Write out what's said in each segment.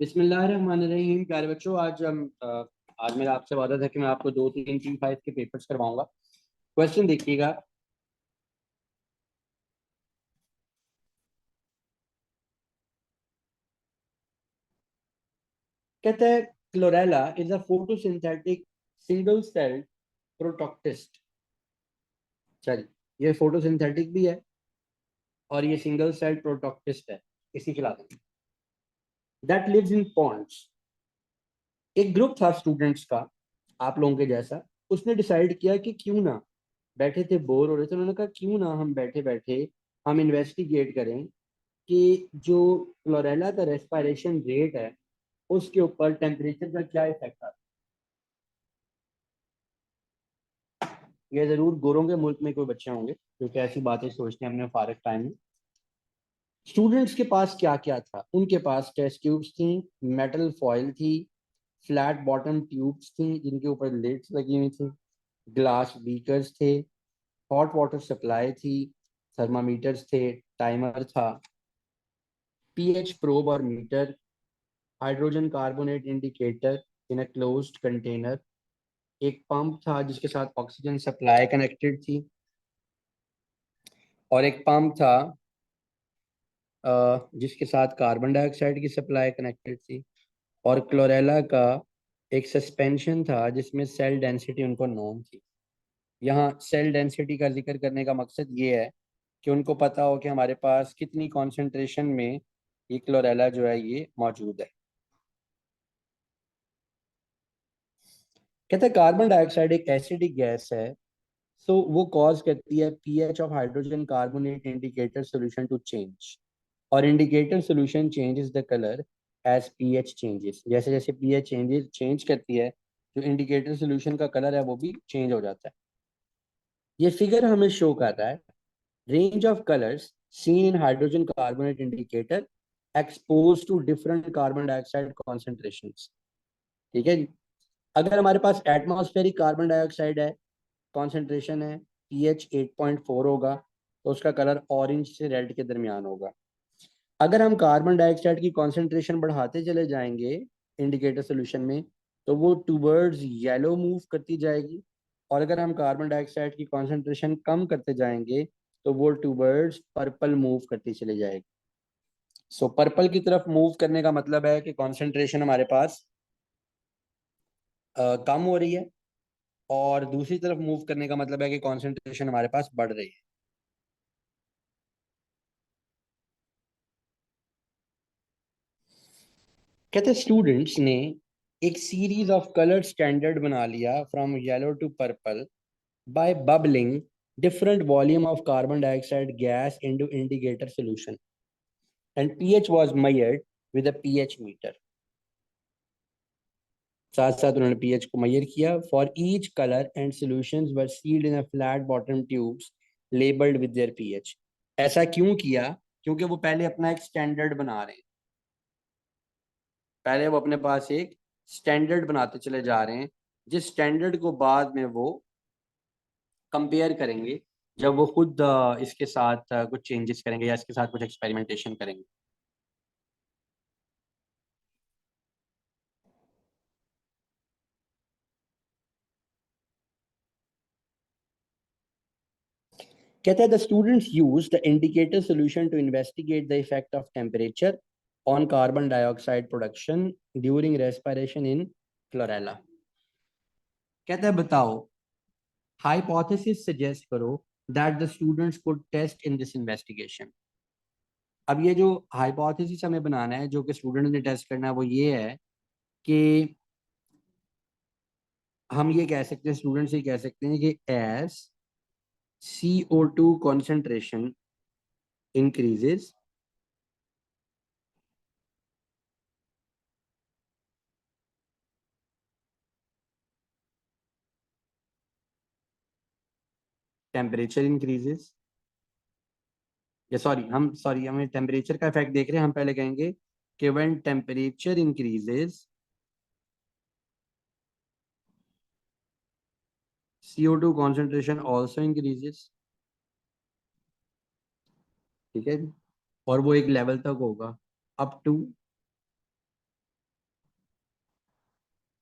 बिस्मिल्लाहिर्रहमानिर्रहीम। प्यारे बच्चों, आज मेरा आपसे वादा था कि मैं आपको 2 3 T5 के पेपर्स करवाऊंगा। क्वेश्चन देखिएगा। कहता है chlorella is a photosynthetic single cell protoctist. चलिए, ये फोटोसिंथेटिक भी है और ये सिंगल सेल प्रोटोक्टिस्ट है। इसी खिलाफ दैट लिव्स इन पॉन्ड्स। एक ग्रुप था स्टूडेंट्स का, आप लोगों के जैसा। उसने डिसाइड किया कि क्यों ना, बैठे थे बोर हो रहे थे, उन्होंने कहा क्यों ना हम बैठे बैठे हम इन्वेस्टिगेट करें कि जो क्लोरेला का रेस्पिरेशन रेट है उसके ऊपर टेम्परेचर का क्या इफेक्ट आता है। ये जरूर गोरों के मुल्क में कोई बच्चे होंगे क्योंकि ऐसी बातें सोचते हैं अपने फारग टाइम में। स्टूडेंट्स के पास क्या क्या था? उनके पास टेस्ट ट्यूब्स थी, मेटल फॉयल थी, फ्लैट बॉटम ट्यूब्स थी जिनके ऊपर लिड्स लगी हुई थी, ग्लास बीकर्स थे, हॉट वाटर सप्लाई थी, थर्मामीटर्स थे, टाइमर था, पीएच प्रोब और meter, hydrogen carbonate indicator in a closed container, एक पंप था जिसके साथ ऑक्सीजन सप्लाई कनेक्टेड थी, और एक पंप था जिसके साथ कार्बन डाइऑक्साइड की सप्लाई कनेक्टेड थी, और क्लोरेला का एक सस्पेंशन था जिसमें सेल डेंसिटी उनको नॉन थी। यहाँ सेल डेंसिटी का जिक्र करने का मकसद ये है कि उनको पता हो कि हमारे पास कितनी कॉन्सेंट्रेशन में ये क्लोरेला जो है ये मौजूद है। कहते हैं कार्बन डाइऑक्साइड एक एसिडिक गैस है, सो वो कॉज करती है pH of hydrogen carbonate indicator solution to change, और indicator solution changes the colour as pH changes. जैसे जैसे पीएच चेंज करती है, जो इंडिकेटर सॉल्यूशन का कलर है वो भी चेंज हो जाता है। ये फिगर हमें शो कर रहा है range of colours seen in hydrogen carbonate indicator exposed to different carbon dioxide concentrations। ठीक है जी। अगर हमारे पास एटमॉस्फेरिक कार्बन डाइऑक्साइड है, कॉन्सेंट्रेशन है पीएच 8.4 होगा, तो उसका कलर ऑरेंज से रेड के दरमियान होगा। अगर हम कार्बन डाइऑक्साइड की कॉन्सेंट्रेशन बढ़ाते चले जाएंगे इंडिकेटर सोल्यूशन में, तो वो टूवर्ड्स येलो मूव करती जाएगी, और अगर हम कार्बन डाइऑक्साइड की कॉन्सेंट्रेशन कम करते जाएंगे तो वो टूवर्ड्स पर्पल मूव करती चली जाएगी। सो पर्पल की तरफ मूव करने का मतलब है कि कॉन्सेंट्रेशन हमारे पास कम हो रही है, और दूसरी तरफ मूव करने का मतलब है कि कॉन्सेंट्रेशन हमारे पास बढ़ रही है। कहते स्टूडेंट्स ने एक सीरीज ऑफ कलर स्टैंडर्ड बना लिया from yellow to purple by bubbling different volume of carbon dioxide gas into indicator solution, and pH was measured with a pH meter। साथ साथ उन्होंने pH को मेजर किया। For each colour and solutions were sealed in a flat bottom tubes labelled with their pH। ऐसा क्यों किया? क्योंकि वो पहले अपना एक स्टैंडर्ड बना रहे हैं, पहले वो अपने पास एक स्टैंडर्ड बनाते चले जा रहे हैं, जिस स्टैंडर्ड को बाद में वो कंपेयर करेंगे जब वो खुद इसके साथ कुछ चेंजेस करेंगे या इसके साथ कुछ एक्सपेरिमेंटेशन करेंगे। कहता है the students use the indicator solution to investigate the effect of temperature on carbon dioxide production during respiration in chlorella. कहता है बताओ, हाइपोथेसिस सजेस्ट करो that the students could test in this investigation. अब ये जो हाइपोथेसिस हमें बनाना है, जो कि स्टूडेंट ने टेस्ट करना है, वो ये है कि हम ये कह सकते हैं, स्टूडेंट से कह सकते हैं कि as CO2 concentration increases, temperature increases। या सॉरी हमें टेम्परेचर का इफेक्ट देख रहे हैं, हम पहले कहेंगे कि when temperature increases CO2 concentration also increases. ठीक है जी। और वो एक लेवल तक होगा, up to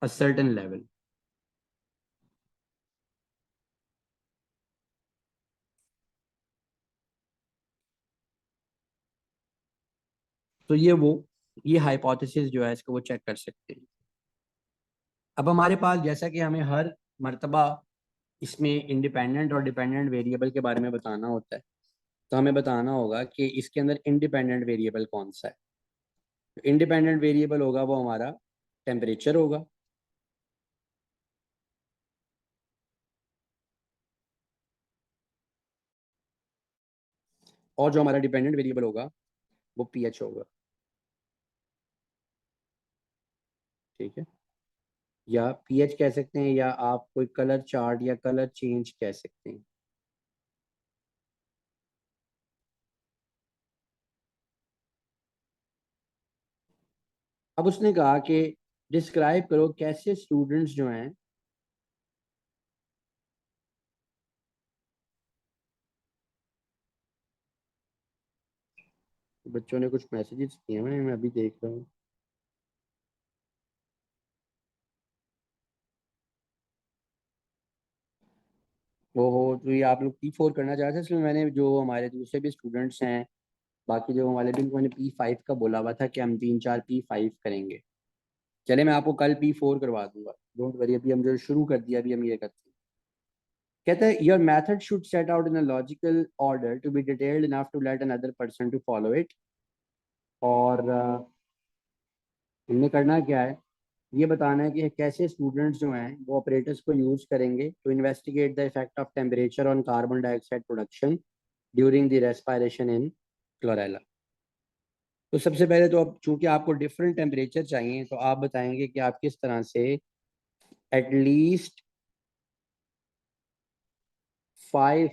a certain level. तो ये हाइपोथेसिस जो है इसको वो चेक कर सकते हैं। अब हमारे पास जैसा कि हमें हर मर्तबा इसमें इंडिपेंडेंट और डिपेंडेंट वेरिएबल के बारे में बताना होता है, तो हमें बताना होगा कि इसके अंदर इंडिपेंडेंट वेरिएबल कौन सा है। इंडिपेंडेंट वेरिएबल होगा वो हमारा टेम्परेचर होगा, और जो हमारा डिपेंडेंट वेरिएबल होगा वो पीएच होगा। ठीक है, या पीएच कह सकते हैं, या आप कोई कलर चार्ट या कलर चेंज कह सकते हैं। अब उसने कहा कि डिस्क्राइब करो कैसे स्टूडेंट्स जो हैं बच्चों ने कुछ मैसेजेस किए हैं, मैं अभी देख रहा हूँ। वो हो तो ये आप लोग P4 करना चाहते हैं, इसलिए मैंने जो हमारे दूसरे भी स्टूडेंट्स हैं, बाकी जो हमारे भी, मैंने P5 का बोला हुआ था कि हम 3-4 P5 करेंगे। चले मैं आपको कल P4 करवा दूंगा, डोंट वरी। अभी हम जो शुरू कर दिया अभी हम ये करते हैं। कहता है your method should set out in a logical order to be detailed enough to let another person to follow it. और हमने करना क्या है, ये बताना है कि कैसे स्टूडेंट्स जो हैं वो ऑपरेटर्स को यूज करेंगे to investigate the effect of temperature on carbon dioxide production during the respiration in chlorella. तो सबसे पहले तो अब चूंकि आपको डिफरेंट टेम्परेचर चाहिए, तो आप बताएंगे कि आप किस तरह से एटलीस्ट 5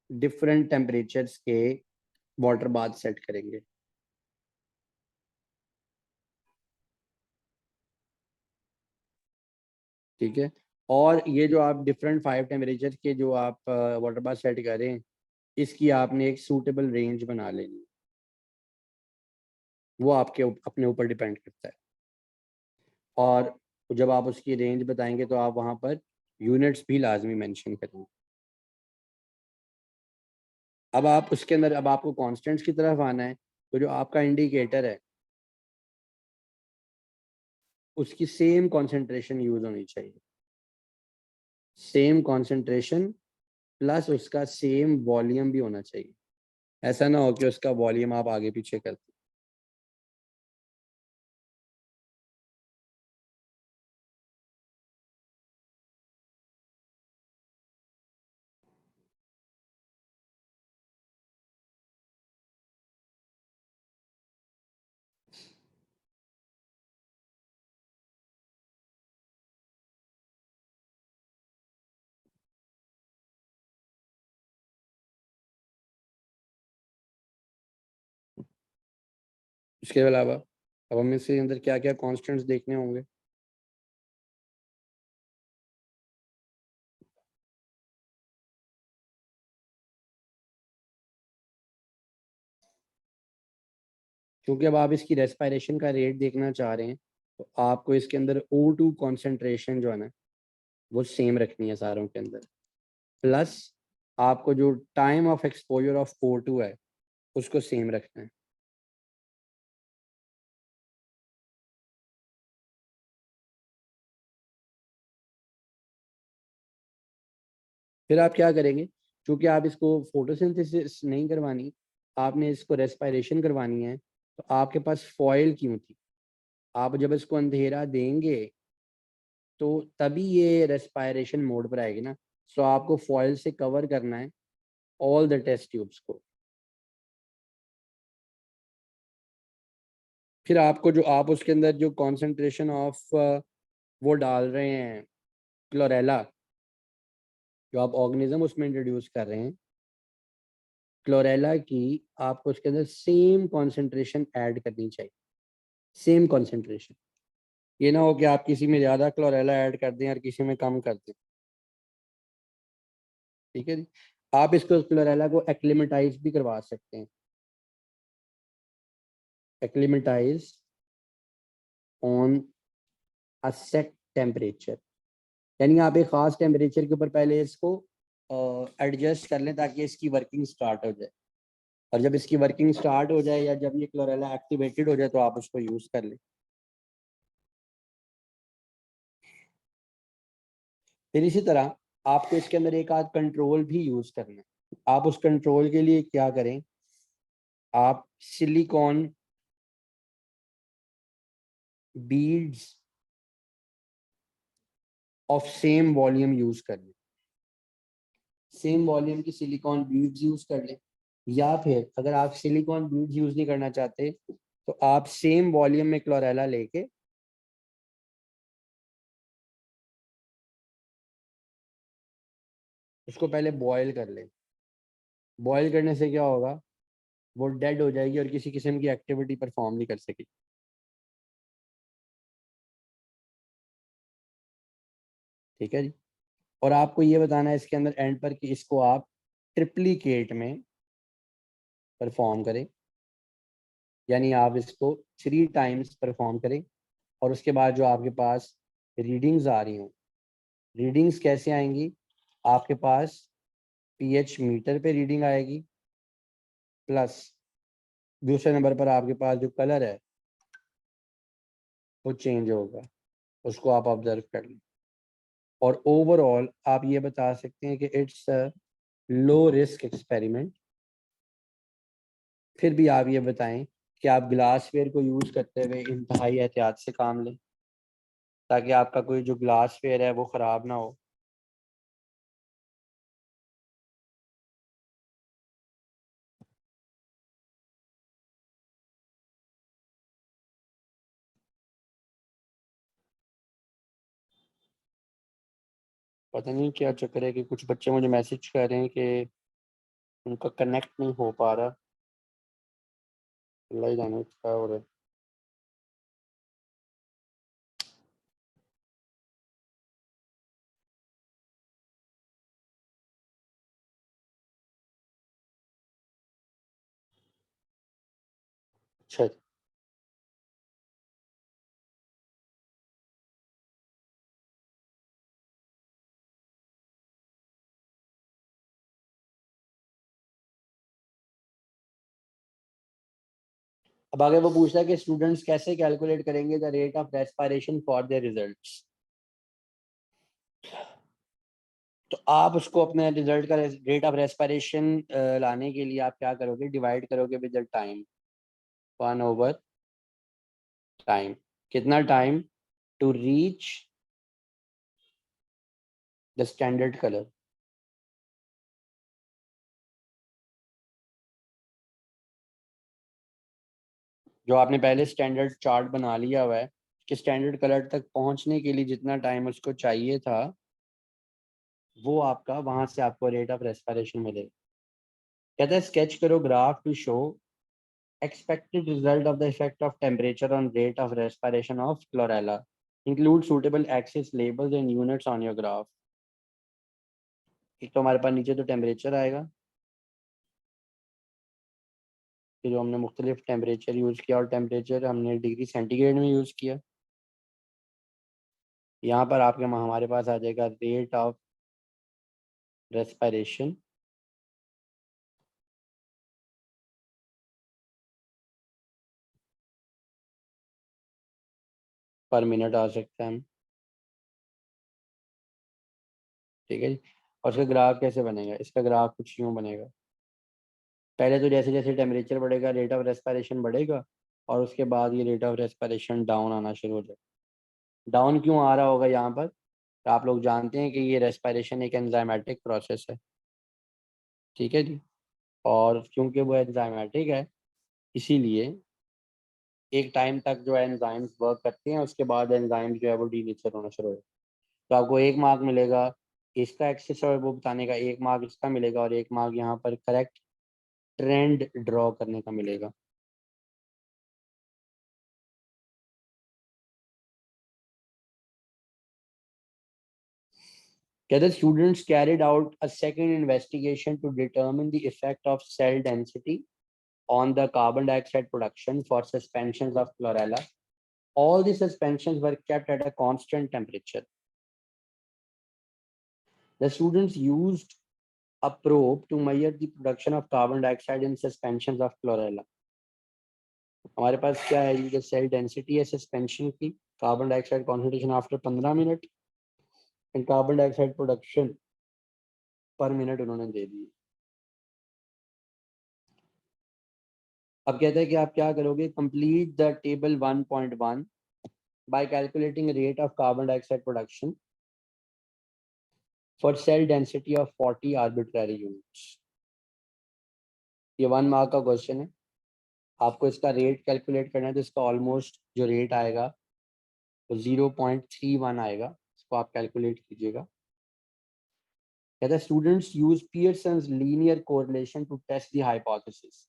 डिफरेंट टेम्परेचर्स के वाटर बाथ सेट करेंगे। ठीक है, और ये जो आप डिफरेंट 5 टेम्परेचर के जो आप वाटर बाथ सेट करें, इसकी आपने एक सूटेबल रेंज बना लेनी है। वो आपके अपने ऊपर डिपेंड करता है। और जब आप उसकी रेंज बताएंगे तो आप वहाँ पर यूनिट्स भी लाजमी मेंशन करेंगे। अब आप उसके अंदर, अब आपको कांस्टेंट्स की तरफ आना है, तो जो आपका इंडिकेटर है उसकी सेम कंसंट्रेशन यूज होनी चाहिए। सेम कंसंट्रेशन प्लस उसका सेम वॉल्यूम भी होना चाहिए। ऐसा ना हो कि उसका वॉल्यूम आप आगे पीछे करते। इसके अलावा अब हमें इसके अंदर क्या क्या कांस्टेंट्स देखने होंगे। क्योंकि अब आप इसकी रेस्पिरेशन का रेट देखना चाह रहे हैं, तो आपको इसके अंदर O2 कॉन्सेंट्रेशन जो है ना वो सेम रखनी है सारों के अंदर। प्लस आपको जो time of exposure of O2 है उसको सेम रखना है। फिर आप क्या करेंगे, क्योंकि आप इसको फोटोसिंथेसिस नहीं करवानी, आपने इसको रेस्पिरेशन करवानी है, तो आपके पास फॉयल क्यों थी। आप जब इसको अंधेरा देंगे तो तभी ये रेस्पिरेशन मोड पर आएगी ना। सो आपको फॉयल से कवर करना है ऑल द टेस्ट ट्यूब्स को। फिर आपको जो आप उसके अंदर जो कॉन्सेंट्रेशन ऑफ वो डाल रहे हैं क्लोरेला, जो आप ऑर्गेनिज्म उसमें इंट्रोड्यूस कर रहे हैं क्लोरेला की, आपको उसके अंदर सेम कॉन्सेंट्रेशन ऐड करनी चाहिए। Same concentration. ये ना हो कि आप किसी में ज़्यादा क्लोरेला ऐड कर दें और किसी में कम कर दें। ठीक है जी। आप इसको क्लोरेला को एक्लिमेटाइज भी करवा सकते हैं। Acclimatise on a set temperature, यानी आप एक खास टेम्परेचर के ऊपर पहले इसको एडजस्ट कर लें ताकि इसकी वर्किंग स्टार्ट हो जाए, और जब इसकी वर्किंग स्टार्ट हो जाए या जब ये क्लोरेला एक्टिवेटेड हो जाए तो आप उसको यूज कर लें। फिर इसी तरह आपको इसके अंदर एक आध कंट्रोल भी यूज करना है। आप उस कंट्रोल के लिए क्या करें, आप silicon beads of same volume use कर लें, सेम वॉल्यूम की सिलिकॉन बीड्स यूज कर लें, या फिर अगर आप सिलिकॉन बीड्स यूज नहीं करना चाहते तो आप सेम वॉल्यूम में क्लोरेला लेके उसको पहले बॉयल कर लें। बॉयल करने से क्या होगा, वो डेड हो जाएगी और किसी किस्म की एक्टिविटी परफॉर्म नहीं कर सकेगी। ठीक है जी। और आपको ये बताना है इसके अंदर एंड पर कि इसको आप ट्रिप्लीकेट में परफॉर्म करें, यानी आप इसको 3 टाइम्स परफॉर्म करें, और उसके बाद जो आपके पास रीडिंग्स आ रही हों, रीडिंग्स कैसे आएंगी, आपके पास पीएच मीटर पे रीडिंग आएगी, प्लस दूसरे नंबर पर आपके पास जो कलर है वो चेंज होगा, उसको आप ऑब्जर्व कर लें। और ओवरऑल आप ये बता सकते हैं कि it's a low risk experiment. फिर भी आप ये बताएं कि आप ग्लासवेयर को यूज़ करते हुए इंतहाई एहतियात से काम लें ताकि आपका कोई जो ग्लासवेयर है वो ख़राब ना हो। पता नहीं क्या चक्कर है कि कुछ बच्चे मुझे मैसेज कर रहे हैं कि उनका कनेक्ट नहीं हो पा रहा। अल्लाह ही जाने क्या हो रहा है। अच्छा, अब आगे वो पूछ रहा है कि स्टूडेंट्स कैसे कैलकुलेट करेंगे the rate of respiration for their results. तो आप उसको अपने रिजल्ट का रेट ऑफ रेस्पिरेशन लाने के लिए आप क्या करोगे, डिवाइड करोगे विद द टाइम, 1/टाइम। कितना time to reach the standard colour. जो आपने पहले स्टैंडर्ड चार्ट बना लिया हुआ है कि स्टैंडर्ड कलर तक पहुंचने के लिए जितना टाइम उसको चाहिए था, वो आपका वहां से आपको रेट ऑफ रेस्पिरेशन मिलेगा। कहता है स्केच करो graph to show expected result of the effect of temperature on rate of respiration of chlorella. Include suitable axis labels and units on your graph. एक तो हमारे पास नीचे तो टेम्परेचर आएगा कि जो हमने मुख्तलिफ टेम्परेचर यूज़ किया, और टेम्परेचर हमने डिग्री सेंटीग्रेड में यूज़ किया। यहाँ पर आपके हमारे पास आ जाएगा rate of respiration per minute आ सकता है। ठीक है जी। और इसका ग्राफ कैसे बनेगा, इसका ग्राफ कुछ यूँ बनेगा। पहले तो जैसे जैसे टेम्परेचर बढ़ेगा रेट ऑफ रेस्पिरेशन बढ़ेगा, और उसके बाद ये रेट ऑफ रेस्पिरेशन डाउन आना शुरू हो जाएगा। डाउन क्यों आ रहा होगा यहाँ पर, तो आप लोग जानते हैं कि ये रेस्पिरेशन एक एंजाइमेटिक प्रोसेस है। ठीक है जी। और क्योंकि वो एंजाइमेटिक है, इसीलिए एक टाइम तक जो है एंजाइम्स वर्क करते हैं, उसके बाद एंजाइम्स जो है वो डीनेचर होना शुरू हो जाए। तो आपको 1 मार्क मिलेगा इसका एक्सेस और वो बताने का, 1 मार्क इसका मिलेगा, और 1 मार्क यहाँ पर करेक्ट ट्रेंड ड्रॉ करने का मिलेगा। कहते students carried out a second investigation to determine the effect of cell density on the carbon dioxide production for suspensions of chlorella. All the suspensions were kept at a constant temperature. The students used a probe to measure the production of carbon dioxide in suspensions of chlorella. हमारे पास क्या है, ये cell density है suspension की, carbon dioxide concentration after 15 minute and carbon dioxide production पर minute उन्होंने दे दी। अब कहते हैं कि आप क्या करोगे, complete the table 1.1 by calculating rate of carbon dioxide production for cell density of 40 arbitrary units. ये 1 मार्क का क्वेश्चन है, आपको इसका रेट कैलकुलेट करना है, तो इसका ऑलमोस्ट जो रेट आएगा तो 0.31 आएगा, इसको आप कैलकुलेट कीजिएगा। कहता है students use Pearson's linear correlation to test the hypothesis.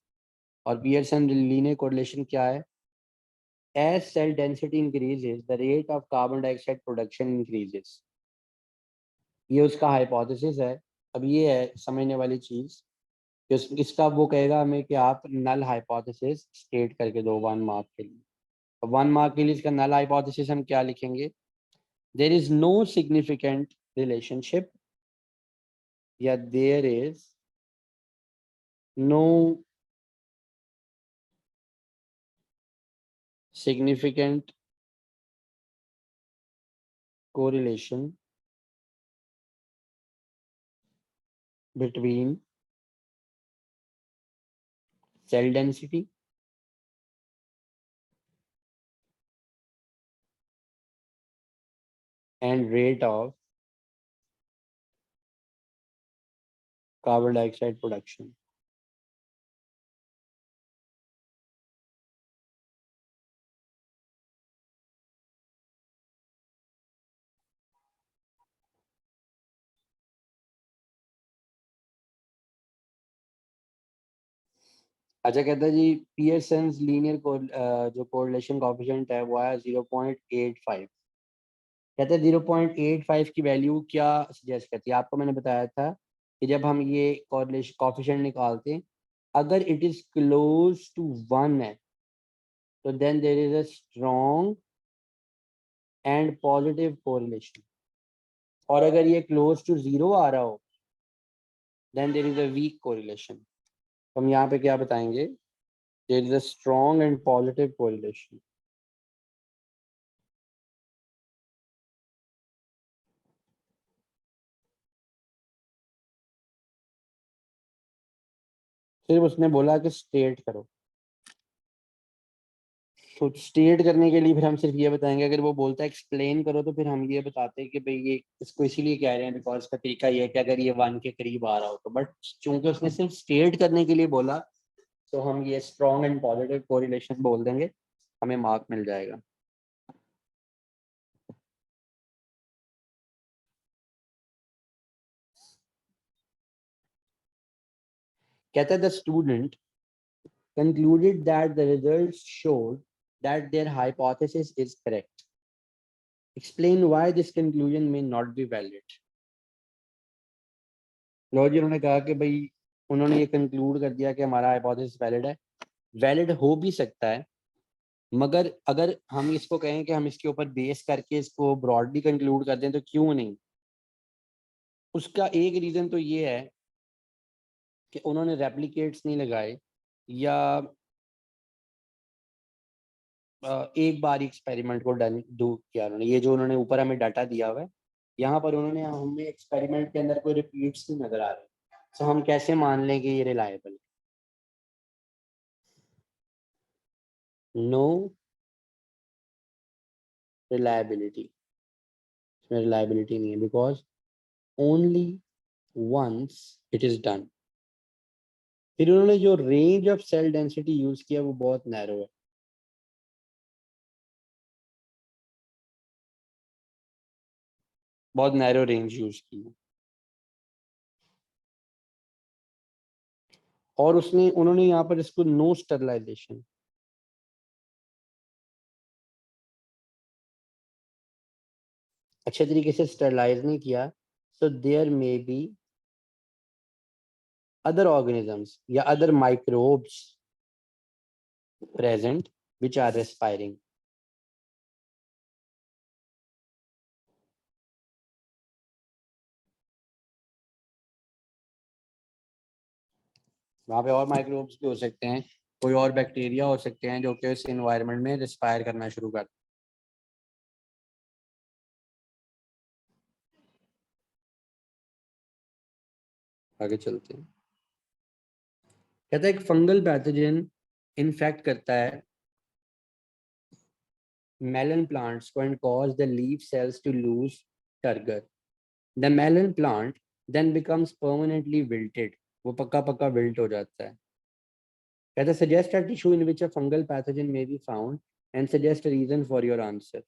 और पियर्सन लीनियर कोरिलेशन क्या है, as cell density increases the rate of carbon dioxide production increases। ये उसका हाइपोथेसिस है। अब ये है समझने वाली चीज, इसका वो कहेगा हमें कि आप नल हाइपोथेसिस स्टेट करके दो 1 मार्क के लिए। अब 1 मार्क के लिए इसका नल हाइपोथेसिस हम क्या लिखेंगे, there is no significant relationship या there is no significant correlation between cell density and rate of carbon dioxide production। अच्छा कहता है जी पियर्सन्स लीनियर जो कोरिलेशन कोएफिशिएंट है वो है 0.85। कहते हैं 0.85 की वैल्यू क्या सजेस्ट करती है, आपको मैंने बताया था कि जब हम ये कोरिलेशन कोएफिशिएंट निकालते हैं, अगर इट इज क्लोज टू 1 है तो then there is a strong and positive correlation, और अगर ये क्लोज टू 0 आ रहा हो then there is a weak correlation. हम यहाँ पे क्या बताएंगे, there is a strong and positive correlation. सिर्फ उसने बोला कि स्टेट करो, तो स्टेट करने के लिए फिर हम सिर्फ ये बताएंगे, अगर वो बोलता है एक्सप्लेन करो तो फिर हम ये बताते हैं कि भाई ये इसको इसीलिए कह रहे हैं बिकॉज का तरीका ये है कि अगर ये 1 के करीब आ रहा हो तो, बट चूंकि उसने सिर्फ स्टेट करने के लिए बोला तो हम ये स्ट्रॉन्ग एंड पॉजिटिव कोरिलेशन बोल देंगे, हमें मार्क मिल जाएगा। कहता है the student concluded that the results showed that their hypothesis is correct। Explain why this conclusion may not be valid। लो जी, उन्होंने कहा कि भाई उन्होंने ये कंक्लूड कर दिया कि हमारा हाइपोथेसिस वैलिड है। वैलिड हो भी सकता है, मगर अगर हम इसको कहें कि हम इसके ऊपर बेस करके इसको ब्रॉडली कंक्लूड कर दें तो क्यों नहीं। उसका एक रीजन तो ये है कि उन्होंने रेप्लिकेट्स नहीं लगाए या एक बार एक्सपेरिमेंट को डन डू किया उन्होंने। ये जो उन्होंने ऊपर हमें डाटा दिया हुआ है, यहाँ पर उन्होंने हमें एक्सपेरिमेंट के अंदर कोई रिपीट्स नहीं नजर आ रहे, तो हम कैसे मान लें कि ये रिलायबल। नो रिलायबिलिटी, इसमें रिलायबिलिटी नहीं है because only once it is done. फिर उन्होंने जो range of cell density use किया वो बहुत नैरो है, बहुत नैरो रेंज यूज की है। और उसने उन्होंने यहाँ पर इसको नो स्टरलाइजेशन, अच्छे तरीके से स्टरलाइज नहीं किया, so there may be other organisms या other microbes present which are respiring। वहाँ पे और माइक्रोब्स भी हो सकते हैं, कोई और बैक्टीरिया हो सकते हैं जो कि इस इन्वायरमेंट में रिस्पायर करना शुरू कर। आगे चलते हैं। कहता है एक फंगल पैथोजन इन्फेक्ट करता है melon plants को and cause the leaf cells to lose turgor. The melon plant then becomes permanently wilted. वो पक्का पक्का wilt हो जाता है। कहता है suggest a tissue in which a fungal pathogen may be found and suggest a reason for your answer.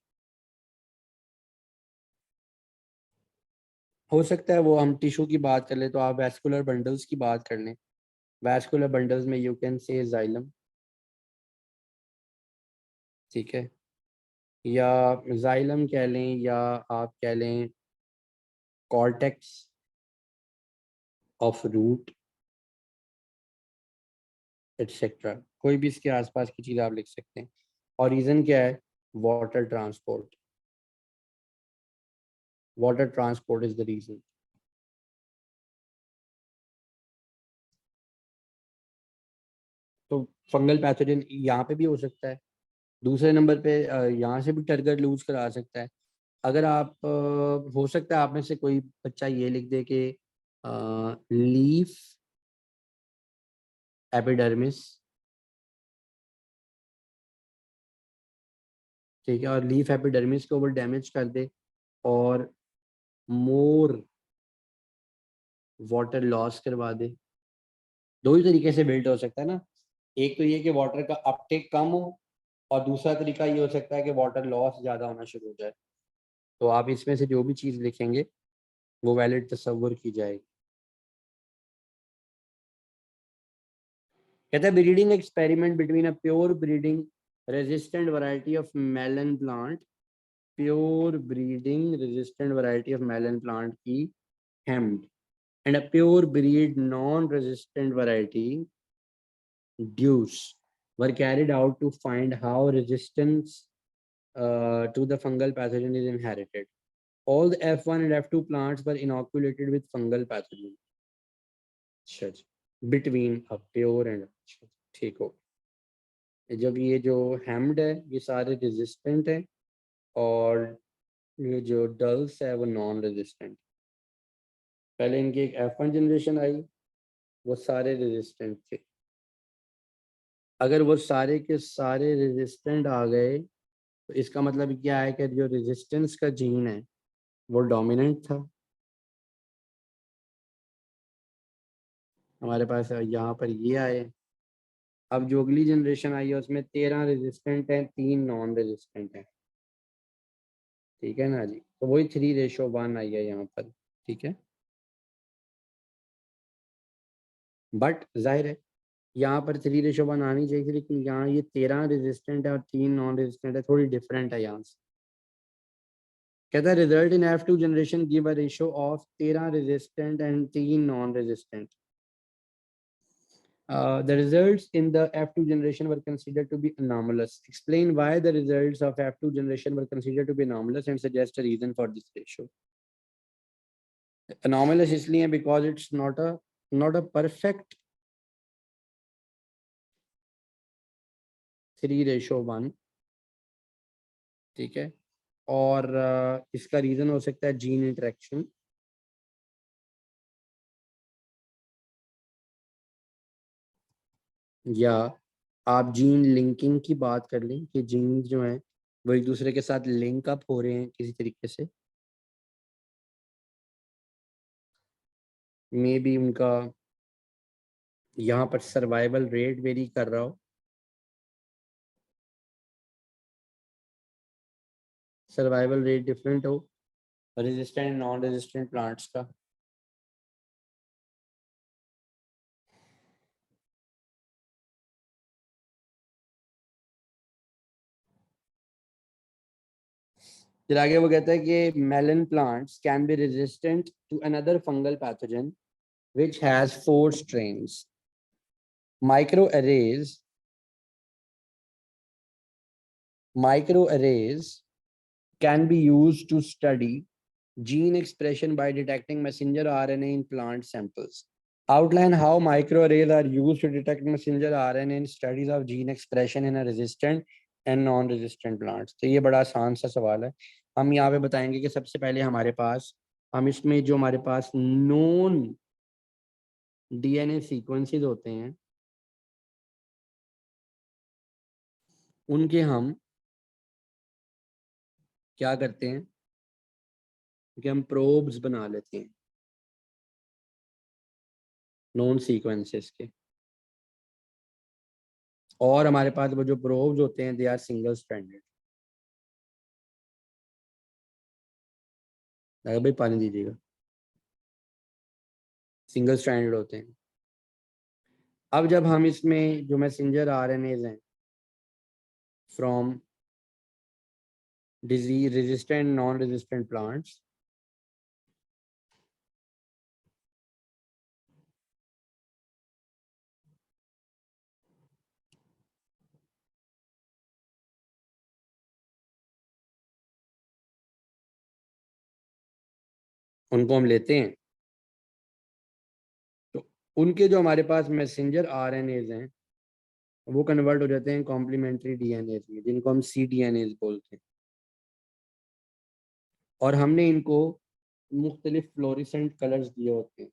हो सकता है वो हम टिश्यू की बात कर ले तो आप वैस्कुलर बंडल्स की बात कर लें। वैस्कुलर बंडल्स में यू कैन से जाइलम, ठीक है, या जाइलम कह लें या आप कह लें कॉर्टेक्स ऑफ रूट एटसेट्रा, कोई भी इसके आसपास की चीज़ आप लिख सकते हैं। और रीज़न क्या है? Water transport. Water transport is the reason. तो फंगल पैथोजन यहाँ पे भी हो सकता है। दूसरे नंबर पे यहाँ से भी टर्गर लूज करा सकता है। अगर आप हो सकता है आप में से कोई बच्चा ये लिख दे कि लीफ एपिडर्मिस, ठीक है, और लीफ एपिडर्मिस को वो डैमेज कर दे और मोर वाटर लॉस करवा दे। दो ही तरीके से बिल्ड हो सकता है ना, एक तो ये कि वाटर का अपटेक कम हो और दूसरा तरीका ये हो सकता है कि वाटर लॉस ज़्यादा होना शुरू हो जाए। तो आप इसमें से जो भी चीज़ लिखेंगे वो वैलिड तस्वर की जाएगी। कहता है breeding experiment between a pure breeding resistant variety of melon plant, pure breeding resistant variety of melon plant की हेम्ड and a pure breed non-resistant variety deuce were carried out to find how resistance to the fungal pathogen is inherited. All the F1 and F2 plants were inoculated with fungal pathogen between a pure and ठीक हो। जब ये जो हेम्ड है ये सारे resistant है और ये जो डल्स है वो नॉन रेजिस्टेंट। पहले इनकी एक F1 जनरेशन आई, वो सारे रेजिस्टेंट थे। अगर वो सारे के सारे रेजिस्टेंट आ गए तो इसका मतलब क्या है कि जो रेजिस्टेंस का जीन है वो डोमिनेंट था। हमारे पास यहाँ पर ये आए। अब जो अगली जनरेशन आई है उसमें 13 रेजिस्टेंट हैं, 3 नॉन रेजिस्टेंट हैं, ठीक है ना जी। तो वही 3:1 आई है यहाँ पर, ठीक है। बट जाहिर है यहाँ पर 3:1 आनी चाहिए थी, लेकिन यहाँ ये 13 रेजिस्टेंट है और 3 नॉन रेजिस्टेंट है, थोड़ी डिफरेंट है यहाँ से। कहता है result in F2 generation give a ratio of 13 resistant and 3 non resistant. The results in the F2 generation were considered to be anomalous. Explain why the results of F2 generation were considered to be anomalous and suggest a reason for this ratio. Anomalous इसलिए because it's not a perfect 3:1, ठीक है। और इसका reason हो सकता है gene interaction, या आप जीन लिंकिंग की बात कर लें कि जीन जो हैं वो एक दूसरे के साथ लिंक अप हो रहे हैं किसी तरीके से। मे बी उनका यहाँ पर सर्वाइवल रेट वेरी कर रहा हो, सर्वाइवल रेट डिफरेंट हो रेजिस्टेंट नॉन रेजिस्टेंट प्लांट्स का। फिर आगे वो कहता है कि melon plants can be resistant to another fungal pathogen which has 4 strains. Microarrays can be used to study gene expression by detecting messenger RNA in plant samples. Outline how microarrays are used to detect messenger RNA in studies of gene expression in a resistant and non-resistant plants. तो ये बड़ा आसान सा सवाल है. हम यहाँ पे बताएंगे कि सबसे पहले हमारे पास हम इसमें जो हमारे पास नॉन डीएनए सीक्वेंसेस होते हैं उनके हम क्या करते हैं कि हम प्रोब्स बना लेते हैं नॉन सीक्वेंसेस के, और हमारे पास वो जो प्रोब्स होते हैं दे आर सिंगल स्ट्रैंडेड. अगर भाई पानी दीजिएगा, सिंगल स्ट्रैंडेड होते हैं. अब जब हम इसमें जो मैसेंजर आरएनएज हैं from disease resistant non resistant plants, उनको हम लेते हैं, तो उनके जो हमारे पास मैसेंजर आरएनएज हैं वो कन्वर्ट हो जाते हैं कॉम्प्लीमेंट्री डीएनएज में, जिनको हम cDNAs बोलते हैं. और हमने इनको मुख्तलिफ फ्लोरिसेंट कलर्स दिए होते हैं.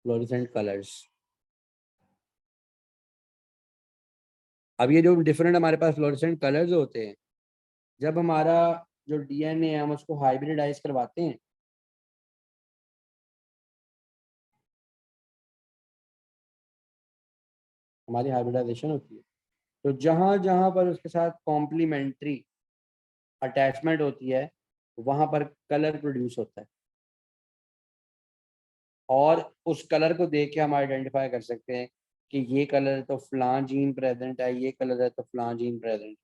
Fluorescent colours. अब ये जो डिफरेंट हमारे पास फ्लोरिसेंट कलर्स होते हैं, जब हमारा जो डीएनए है हम उसको हाइब्रिडाइज करवाते हैं, हमारी हाइब्रिडाइजेशन होती है, तो जहां जहां पर उसके साथ कॉम्प्लीमेंट्री अटैचमेंट होती है वहां पर कलर प्रोड्यूस होता है, और उस कलर को देख के हम आइडेंटिफाई कर सकते हैं कि ये कलर तो फलां जीन प्रेजेंट है, ये कलर है तो फलां जीन प्रेजेंट.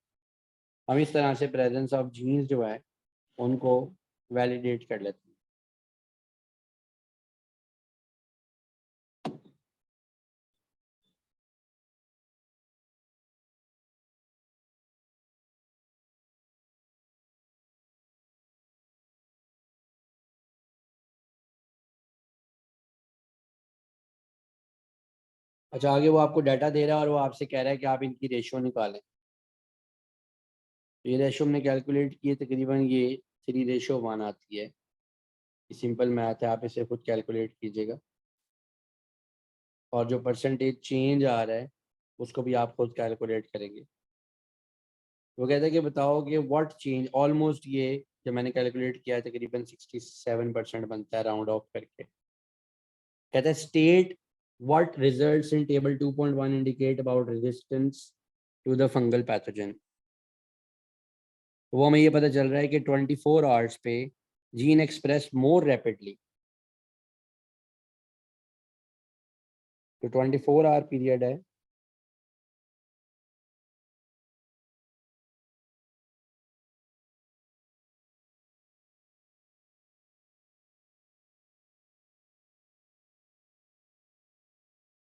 हम इस तरह से प्रेजेंस ऑफ जीन्स जो है उनको वैलिडेट कर लेते हैं. अच्छा, आगे वो आपको डाटा दे रहा है और वो आपसे कह रहा है कि आप इनकी रेशो निकालें. ये रेशो हमने कैलकुलेट की है, तकरीबन ये 3:1 आती है. सिंपल मैथ है, आप इसे खुद कैलकुलेट कीजिएगा. और जो परसेंटेज चेंज आ रहा है उसको भी आप खुद कैलकुलेट करेंगे. वो कहता है कि बताओ कि व्हाट चेंज ऑलमोस्ट, ये जो मैंने कैलकुलेट किया है तकरीबन 67% बनता है राउंड ऑफ करके. कहता है state what results in table 2.1 indicate about resistance to the fungal pathogen. वो हमें ये पता चल रहा है कि 24 आवर्स पे जीन एक्सप्रेस मोर रैपिडली. तो 24 आवर पीरियड है,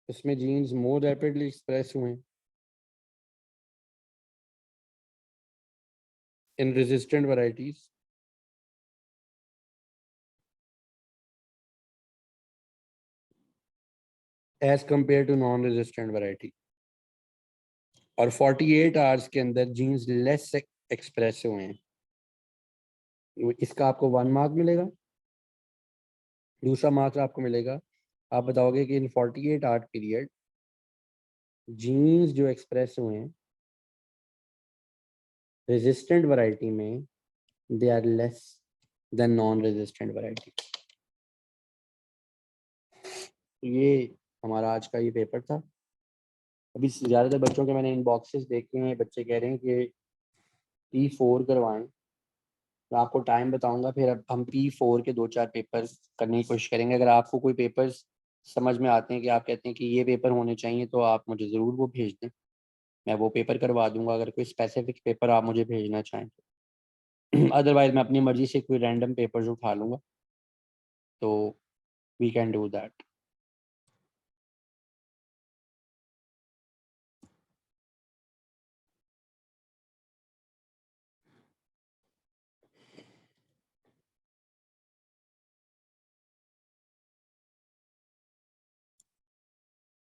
उसमें जीन्स मोर रैपिडली एक्सप्रेस हुए in resistant varieties as compare to non resistant variety. और 48 आवर्स के अंदर जीन्स लेस एक्सप्रेस हुए हैं. इसका आपको 1 मार्क मिलेगा. दूसरा मार्क्स आपको मिलेगा, आप बताओगे कि इन 48 आवर पीरियड जीन्स जो एक्सप्रेस हुए हैं रेजिस्टेंट वैरायटी में they are less than non resistant variety. ये हमारा आज का ये पेपर था. अभी ज़्यादातर बच्चों के मैंने इनबॉक्सेस देखे हैं, बच्चे कह रहे हैं कि P4 करवाएं. तो आपको टाइम बताऊंगा, फिर अब हम P4 के 2-4 पेपर करने की कोशिश करेंगे. अगर आपको कोई पेपर्स समझ में आते हैं कि आप कहते हैं कि ये पेपर होने चाहिए, तो आप मुझे ज़रूर वो भेज दें, मैं वो पेपर करवा दूंगा. अगर कोई स्पेसिफिक पेपर आप मुझे भेजना चाहें तो अदरवाइज मैं अपनी मर्जी से कोई रैंडम पेपर्स उठा लूँगा. तो वी कैन डू दैट.